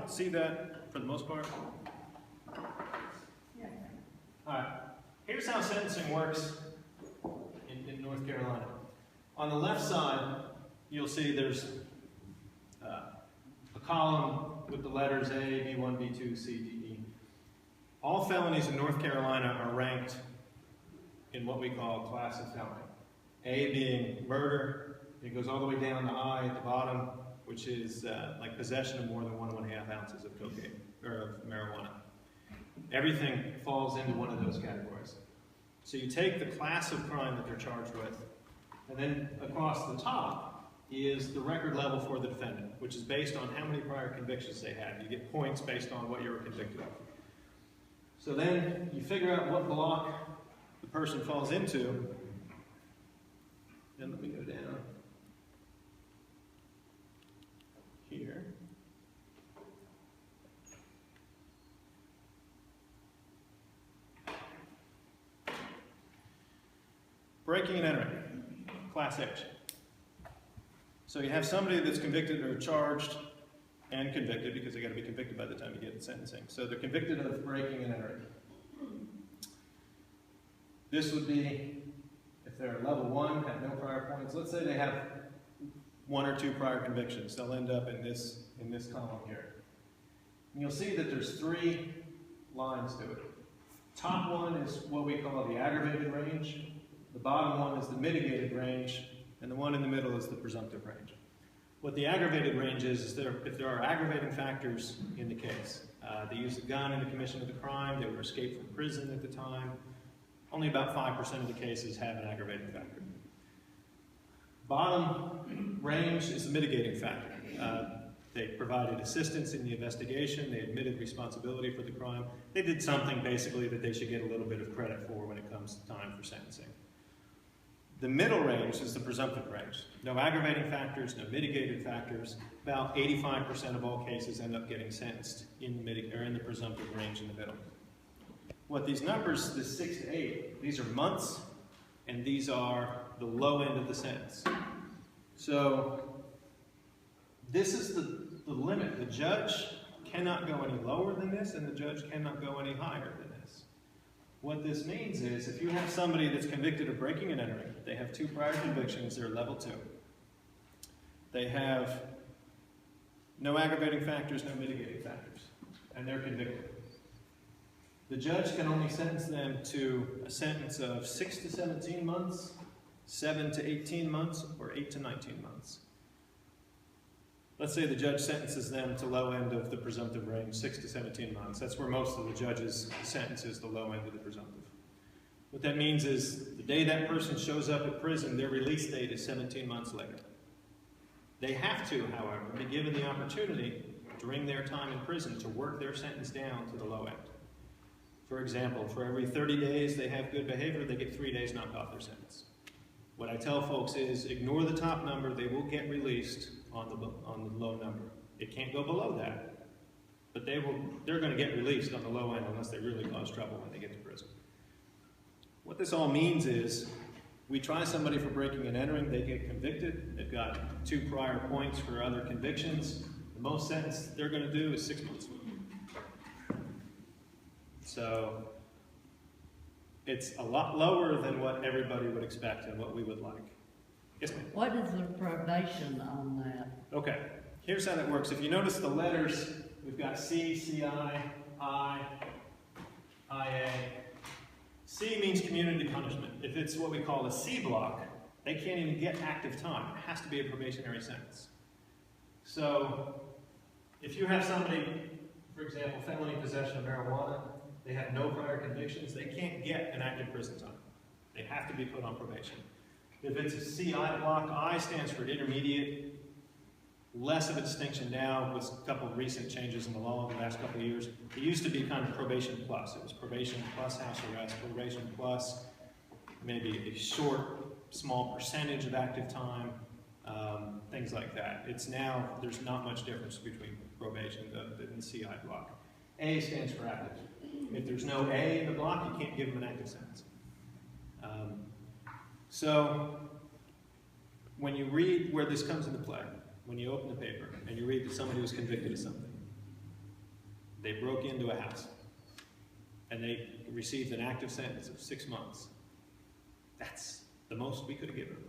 see that for the most part? Yeah. All right. Here's how sentencing works in North Carolina. On the left side, you'll see there's a column with the letters A, B1, B2, C, D, E. All felonies in North Carolina are ranked in what we call class of felony. A being murder, it goes all the way down to I at the bottom, which is like possession of more than 1.5 ounces of cocaine, or of marijuana. Everything falls into one of those categories. So you take the class of crime that they're charged with, and then across the top is the record level for the defendant, which is based on how many prior convictions they had. You get points based on what you were convicted of. So then you figure out what block the person falls into. Then let me go down here. Breaking and entering, class H. So you have somebody that's convicted or charged and convicted, because they got to be convicted by the time you get to sentencing. So they're convicted of breaking and entering. This would be, if they're level 1, have no prior points. Let's say they have 1 or 2 prior convictions. They'll end up in this column here. And you'll see that there's 3 lines to it. Top one is what we call the aggravated range. The bottom one is the mitigated range, and the one in the middle is the presumptive range. What the aggravated range is if there are aggravating factors in the case. They used a gun in the commission of the crime, they were escaped from prison at the time. Only about 5% of the cases have an aggravating factor. Bottom range is the mitigating factor. They provided assistance in the investigation, they admitted responsibility for the crime. They did something basically that they should get a little bit of credit for when it comes to time for sentencing. The middle range is the presumptive range. No aggravating factors, no mitigated factors. About 85% of all cases end up getting sentenced in the presumptive range in the middle. What these numbers, the 6 to 8, these are months, and these are the low end of the sentence. So this is the limit. The judge cannot go any lower than this, and the judge cannot go any higher than this. What this means is, if you have somebody that's convicted of breaking and entering, they have 2 prior convictions, they're level 2. They have no aggravating factors, no mitigating factors, and they're convicted. The judge can only sentence them to a sentence of 6 to 17 months, 7 to 18 months, or 8 to 19 months. Let's say the judge sentences them to low end of the presumptive range, 6 to 17 months. That's where most of the judges' sentences, the low end of the presumptive. What that means is the day that person shows up at prison, their release date is 17 months later. They have to, however, be given the opportunity during their time in prison to work their sentence down to the low end. For example, for every 30 days they have good behavior, they get 3 days knocked off their sentence. What I tell folks is, ignore the top number, they will get released on the low number. It can't go below that, but they're going to get released on the low end unless they really cause trouble when they get to prison. What this all means is, we try somebody for breaking and entering, they get convicted, they've got 2 prior points for other convictions. The most sentence they're going to do is 6 months. So it's a lot lower than what everybody would expect and what we would like. Yes, ma'am? What is the probation on that? Okay, here's how that works. If you notice the letters, we've got C, CI, I, IA. C means community punishment. If it's what we call a C block, they can't even get active time. It has to be a probationary sentence. So if you have somebody, for example, felony possession of marijuana, they have no prior convictions, they can't get an active prison time. They have to be put on probation. If it's a CI block, I stands for intermediate. Less of a distinction now with a couple of recent changes in the law in the last couple of years. It used to be kind of probation plus. It was probation plus house arrest, probation plus maybe a short, small percentage of active time, things like that. It's now, there's not much difference between probation and the CI block. A stands for active. If there's no A in the block, you can't give them an active sentence. So when you read where this comes into play, when you open the paper and you read that somebody was convicted of something, They broke into a house, and they received an active sentence of 6 months. That's the most we could have given them.